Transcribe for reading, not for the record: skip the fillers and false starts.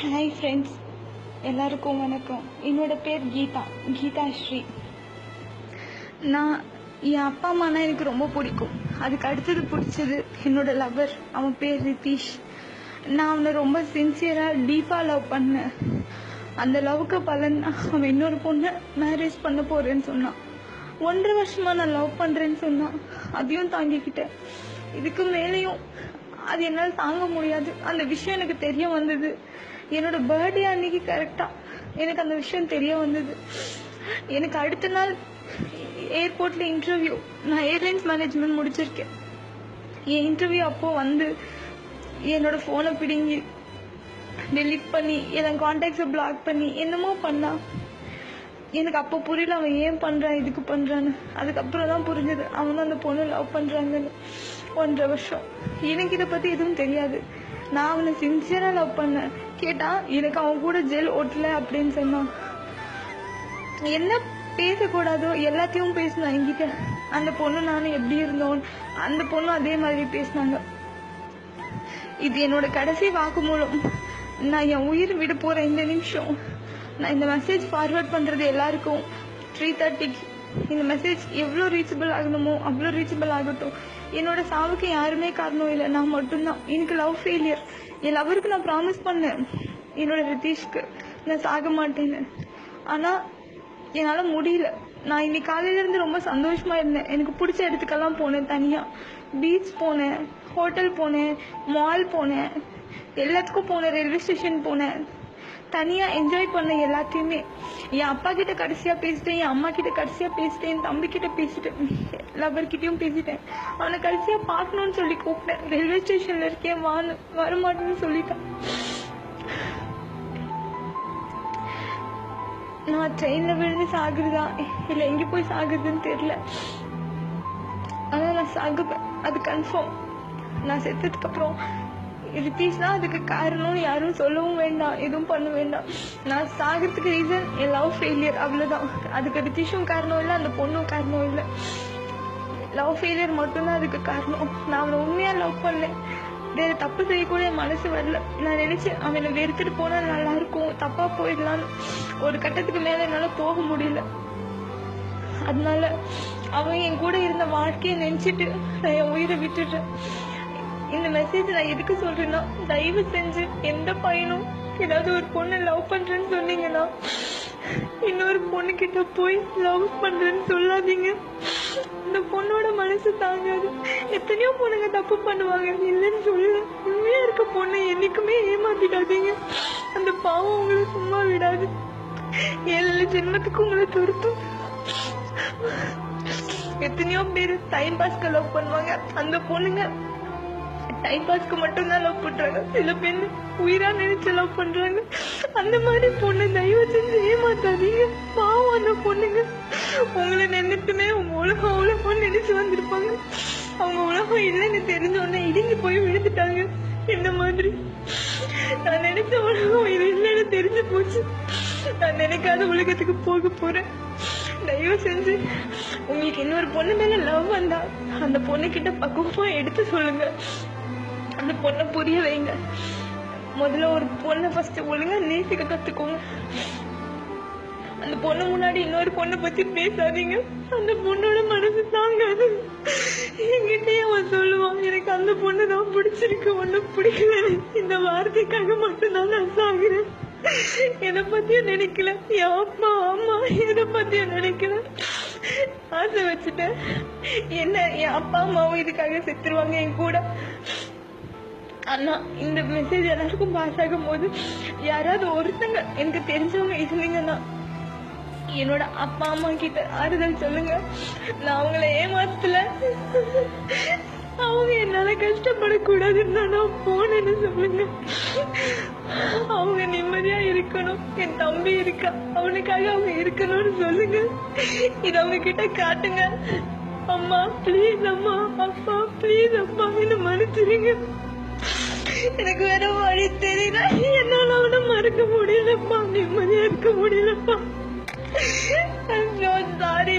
Hi friends, எல்லாருக்கும் வணக்கம். என்னோட பேர் கீதா ஸ்ரீ. நான் என் அப்பா அம்மானா எனக்கு ரொம்ப பிடிக்கும். அதுக்கு அடுத்தது பிடிச்சது என்னோட லவர். அவன் பேர் ரிதீஷ். நான் அவனை ரொம்ப சின்சியராக டீப்பாக லவ் பண்ணேன். அந்த லவ்வுக்கு பலன் அவன் இன்னொரு பொண்ணை மேரேஜ் பண்ண போகிறேன்னு சொன்னான். 1.5 வருஷமாக நான் லவ் பண்ணுறேன்னு சொன்னான். அதையும் தாங்கிக்கிட்டேன். இதுக்கு மேலேயும் அது என்னால் தாங்க முடியாது. அந்த விஷயம் எனக்கு தெரிய வந்தது என்னோட பர்த்டே அன்னைக்கு. கரெக்டாக எனக்கு அந்த விஷயம் தெரிய வந்தது. எனக்கு அடுத்த நாள் ஏர்போர்ட்டில் இன்டர்வியூ. நான் ஏர்லைன்ஸ் மேனேஜ்மெண்ட் முடிச்சிருக்கேன். என் இன்டர்வியூ அப்போது வந்து என்னோட ஃபோனை பிடுங்கி டெலிட் பண்ணி என் கான்டாக்ட்ஸை பிளாக் பண்ணி என்னமோ பண்ணா. எனக்கு அப்போ புரியல அவன் ஏன் பண்ணுறான், இதுக்கு பண்ணுறான்னு. அதுக்கப்புறம் தான் புரிஞ்சது அவனும் அந்த பொண்ணு லவ் பண்ணுறாங்கன்னு. 1.5 வருஷம் எனக்கு இதை பற்றி எதுவும் தெரியாது. நான் அவனை சின்சியராக லவ் பண்ணேன். கேட்டால் எனக்கு அவன் கூட ஜெல் ஓட்டலை அப்படின்னு சொன்னான். என்ன பேசக்கூடாதோ எல்லாத்தையும் பேசினான் என்கிட்ட. அந்த பொண்ணு நானும் எப்படி இருந்தோம், அந்த பொண்ணும் அதே மாதிரி பேசினாங்க. இது என்னோட கடைசி வாக்குமூலம். நான் என் உயிர் விட போகிற இந்த நிமிஷம் நான் இந்த மெசேஜ் ஃபார்வர்ட் பண்ணுறது எல்லாருக்கும் 3:30 இந்த மெசேஜ் எவ்வளோ ரீச்சபிள் ஆகணுமோ அவ்வளோ ரீச்சபிள் ஆகட்டும். என்னோட சாவுக்கு யாருமே காரணம் இல்லை, நான் மட்டும்தான். எனக்கு லவ் ஃபெயிலியர். என் லவருக்கு நான் ப்ராமிஸ் பண்ணேன் என்னோட ரிதீஷ்க்கு நான் சாக மாட்டேன்னு. ஆனால் என்னால் முடியல. நான் இன்னைக்கு காலையிலேருந்து ரொம்ப சந்தோஷமாக இருந்தேன். எனக்கு பிடிச்ச இடத்துக்கெல்லாம் போனேன். தனியாக பீச் போனேன், ஹோட்டல் போனேன், மால் போனேன், எல்லாத்துக்கும் போனேன், ரயில்வே ஸ்டேஷன் போனேன். தனியாக என்ஜாய் பண்ண எல்லாத்தையுமே. என் அப்பா கிட்ட கடைசியாக பேசிட்டேன், என் அம்மா கிட்ட கடைசியாக பேசிட்டேன், என் தம்பி கிட்ட பேசிட்டேன், லவர்கிட்டையும் பேசிட்டேன். அவனை கடைசியாக பார்க்கணும்னு சொல்லி கூப்பிட்டேன். ரயில்வே ஸ்டேஷனில் இருக்கேன், வரமாட்டேன்னு சொல்லிட்டேன். நான் ட்ரெயினில் விழுந்து சாகுறதா இல்லை எங்கே போய் சாகுறதுன்னு தெரியல. ஆனால் நான் சாகுவேன், அது கன்ஃபார்ம். நான் செத்ததுக்கு அப்புறம் ரிதீஷ் தான் அதுக்கு காரணம். யாரும் சொல்லவும் வேண்டாம், எதுவும் பண்ண வேண்டாம். நான் சாகிறதுக்கு ரீசன் என் லவ் ஃபெயிலியர், அவ்வளோதான். அதுக்கு ரிதீஷும் காரணம் இல்லை, அந்த பொண்ணும் காரணம் இல்லை. லவ் ஃபெயிலியர் மட்டும்தான் அதுக்கு காரணம். நான் அவனை உண்மையாக லவ் பண்ணேன். வேறு தப்பு செய்யக்கூட என் மனசு வரல. நான் நினைச்சேன் அவனை வெறுத்துட்டு போனால் நல்லா இருக்கும், தப்பாக போயிடலான்னு. ஒரு கட்டத்துக்கு மேலே என்னால் போக முடியல. அதனால அவன் என் கூட இருந்த வாழ்க்கையை நினைச்சிட்டு நான் என் உயிரை விட்டுட்டேன். இந்த மெசேஜ் நான் எதுக்கு சொல்றேன்னா, தயவு செஞ்சு எந்த பையனும் ஏதாவது ஒரு பொண்ணை லவ் பண்றேன்னு சொன்னீங்கன்னா இன்னொரு பொண்ணு கிட்ட போய் லவ் பண்றேன்னு சொல்லாதீங்க. இந்த பொண்ணோட மனசு தாங்காது. எத்தனையோ பொண்ணுங்க தப்பு பண்ணுவாங்க, இல்லைன்னு சொல்லல. உண்மையா இருக்க பொண்ணை என்னைக்குமே ஏமாத்திடாதீங்க. அந்த பாவம் உங்களை சும்மா விடாது. 7 ஜென்மத்துக்கு உங்களை துருத்தும். எத்தனையோ பேர் டைம் பாஸ்க்கு லவ் பண்ணுவாங்க. அந்த பொண்ணுங்க டைம் பாஸ்க்கு மட்டும்தான் லவ் பண்றாங்க. சில பேர் உயிரா நினைச்சு லவ் பண்றாங்க. அந்த மாதிரி பொண்ணு தயவு செஞ்சு ஏமாத்தாதீங்க. பாவம் அந்த பொண்ணுங்க. உங்களை நினைத்துமே உங்க உலகம் நினைச்சு வந்திருப்பாங்க. அவங்க உலகம் இல்லைன்னு தெரிஞ்சோடனே இடிஞ்சு போய் விழுந்துட்டாங்க. இந்த மாதிரி நான் நினைச்ச உலகம் இது இல்லைன்னு தெரிஞ்சு போச்சு. நான் நினைக்காத உலகத்துக்கு போக போறேன். தயவு செஞ்சு உங்களுக்கு இன்னொரு பொண்ணு மேல லவ் வந்தா அந்த பொண்ணு கிட்ட பக்குவமா எடுத்து சொல்லுங்க. அந்த பொண்ணை புரிய வைங்க. முதல்ல ஒரு பொண்ணை ஃபர்ஸ்ட் ஒழுங்கா நேசிக்க கத்துக்கோங்க. அந்த பொண்ணு முன்னாடி இன்னொரு பொண்ணை பத்தி பேசாதீங்க. அந்த பொண்ணோட மனசு தாங்காது. என்கிட்டயே அவன் சொல்லுவான், எனக்கு அந்த பொண்ணு தான் பிடிச்சிருக்கு, ஒன்னும் பிடிக்கல. இந்த வார்த்தைக்காக மட்டும்தான் நான் சாகுறேன். எதை பத்தியும் நினைக்கல, என் அப்பா அம்மா எதை பத்தியும் நினைக்கல. ஆசை வச்சுட்டேன். என்ன என் அப்பா அம்மாவும் இதுக்காக செத்துருவாங்க என் கூட. ஆனா இந்த மெசேஜ் எல்லாருக்கும் பாஸ் ஆகும் போது யாராவது ஒருத்தங்க எனக்கு தெரிஞ்சவங்க இருந்தீங்கன்னா என்னோட அப்பா அம்மா கிட்ட ஆறுதல் சொல்லுங்க. நான் அவங்கள ஏமாத்தல, அவங்க என்னால கஷ்டப்படக்கூடாதுன்னு நான் போனேன்னு சொல்லுங்க. அவங்க நிம்மதியா இருக்கணும். என் தம்பி இருக்கா, அவனுக்காக அவங்க இருக்கணும்னு சொல்லுங்க. இது அவங்க கிட்ட காட்டுங்க. அம்மா ப்ளீஸ், அம்மா அப்பா ப்ளீஸ், அப்பா என்ன மன்னிச்சிருங்க. எனக்கு வேற வழி தெரியல. என்னால அவனை மறக்க முடியலப்பா, நிம்மதியா இருக்க முடியலப்பா. I'm so sorry,